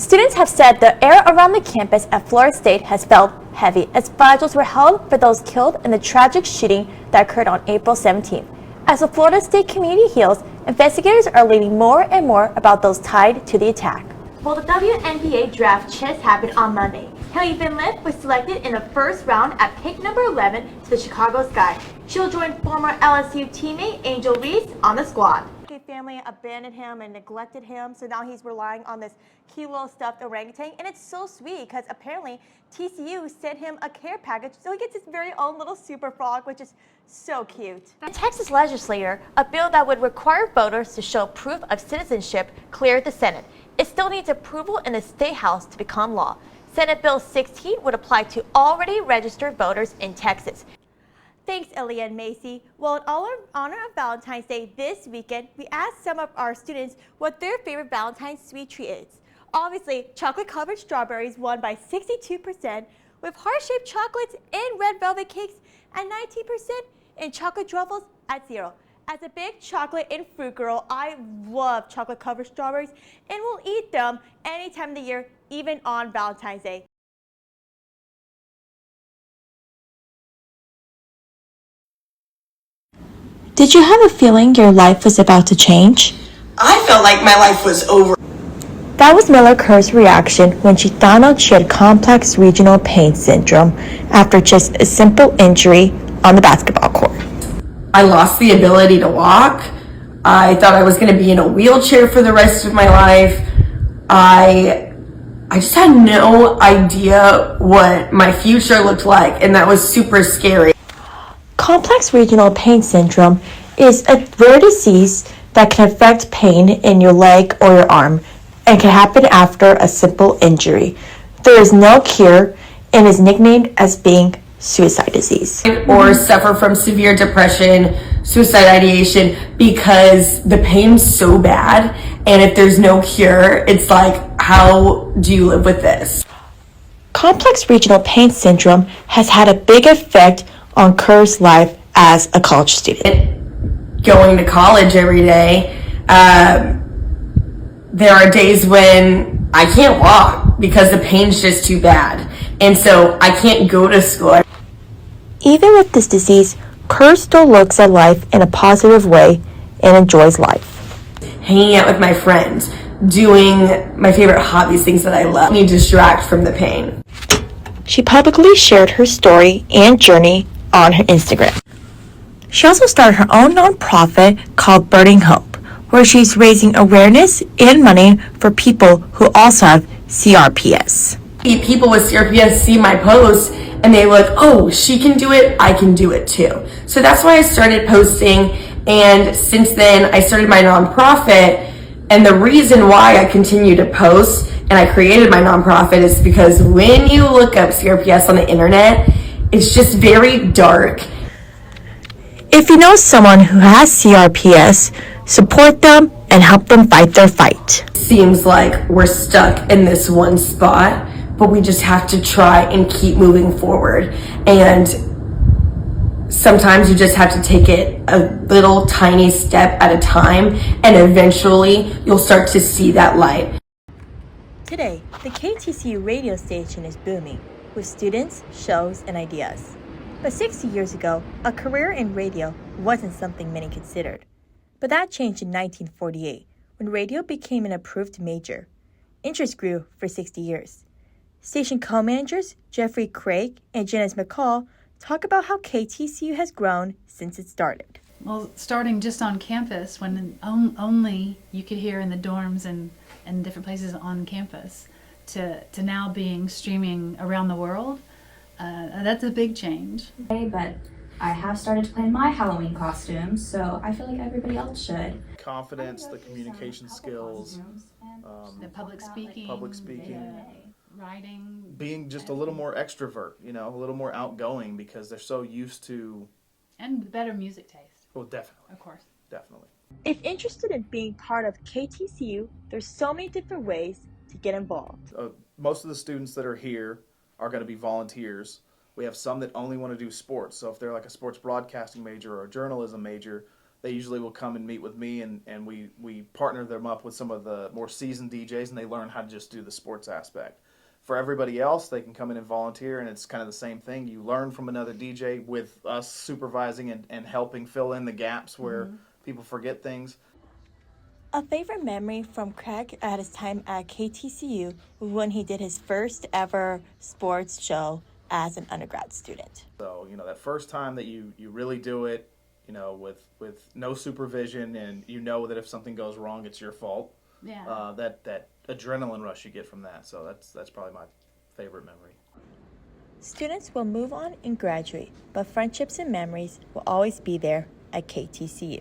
Students have said the air around the campus at Florida State has felt heavy as vigils were held for those killed in the tragic shooting that occurred on April 17th. As the Florida State community heals, investigators are learning more and more about those tied to the attack. Well, the WNBA draft just happened on Monday. Haley Finliffe was selected in the first round at pick number 11 to the Chicago Sky. She'll join former LSU teammate Angel Reese on the squad. His family abandoned him and neglected him, so now he's relying on this cute little stuffed orangutan, and it's so sweet because apparently TCU sent him a care package, so he gets his very own little super frog, which is so cute. The Texas legislature, a bill that would require voters to show proof of citizenship, cleared the Senate. It still needs approval in the State House to become law. Senate Bill 16 would apply to already registered voters in Texas. Thanks, Elia and Macy. Well, in honor of Valentine's Day this weekend, we asked some of our students what their favorite Valentine's sweet treat is. Obviously, chocolate-covered strawberries won by 62%, with heart-shaped chocolates and red velvet cakes at 19%, and chocolate truffles at 0%. As a big chocolate and fruit girl, I love chocolate-covered strawberries and will eat them any time of the year, even on Valentine's Day. Did you have a feeling your life was about to change? I felt like my life was over. That was Miller Kerr's reaction when she found out she had complex regional pain syndrome after just a simple injury on the basketball court. I lost the ability to walk. I thought I was going to be in a wheelchair for the rest of my life. I just had no idea what my future looked like, and that was super scary. Complex regional pain syndrome is a rare disease that can affect pain in your leg or your arm and can happen after a simple injury. There is no cure and is nicknamed as being suicide disease. Or suffer from severe depression, suicide ideation, because the pain's so bad, and if there's no cure, it's like, how do you live with this? Complex regional pain syndrome has had a big effect on Kerr's life as a college student. Going to college every day, there are days when I can't walk because the pain's just too bad, and so I can't go to school. Even with this disease, Kerr still looks at life in a positive way and enjoys life. Hanging out with my friends, doing my favorite hobbies, things that I love, me distract from the pain. She publicly shared her story and journey on her Instagram. She also started her own nonprofit called Burning Hope, where she's raising awareness and money for people who also have CRPS. People with CRPS see my posts and they look, oh, she can do it, I can do it too. So that's why I started posting, and since then I started my nonprofit. And the reason why I continue to post and I created my nonprofit is because when you look up CRPS on the internet, it's just very dark. If you know someone who has CRPS, support them and help them fight their fight. Seems like we're stuck in this one spot, but we just have to try and keep moving forward. And sometimes you just have to take it a little tiny step at a time, and eventually you'll start to see that light. Today, the KTCU radio station is booming with students, shows, and ideas. But 60 years ago, a career in radio wasn't something many considered. But that changed in 1948 when radio became an approved major. Interest grew for 60 years. Station co-managers Jeffrey Craig and Janice McCall talk about how KTCU has grown since it started. Well, starting just on campus, when only you could hear in the dorms and different places on campus, to now being streaming around the world, that's a big change. But I have started to plan my Halloween costumes, so I feel like everybody else should. Confidence, the communication skills, The public speaking, writing, being just a little more extrovert, a little more outgoing because they're so used to. and better music taste, Well, definitely, of course. definitely. If interested in being part of KTCU, there's so many different ways to get involved. Most of the students that are here are going to be volunteers. We have some that only want to do sports. So if they're like a sports broadcasting major or a journalism major, they usually will come and meet with me, and we partner them up with some of the more seasoned DJs, and they learn how to just do the sports aspect. For everybody else, they can come in and volunteer, and it's kind of the same thing. You learn from another DJ with us supervising and helping fill in the gaps where people forget things. A favorite memory from Craig at his time at KTCU was when he did his first ever sports show as an undergrad student. So, that first time that you really do it, with no supervision, and that if something goes wrong, it's your fault. Yeah. That adrenaline rush you get from that. So that's probably my favorite memory. Students will move on and graduate, but friendships and memories will always be there at KTCU.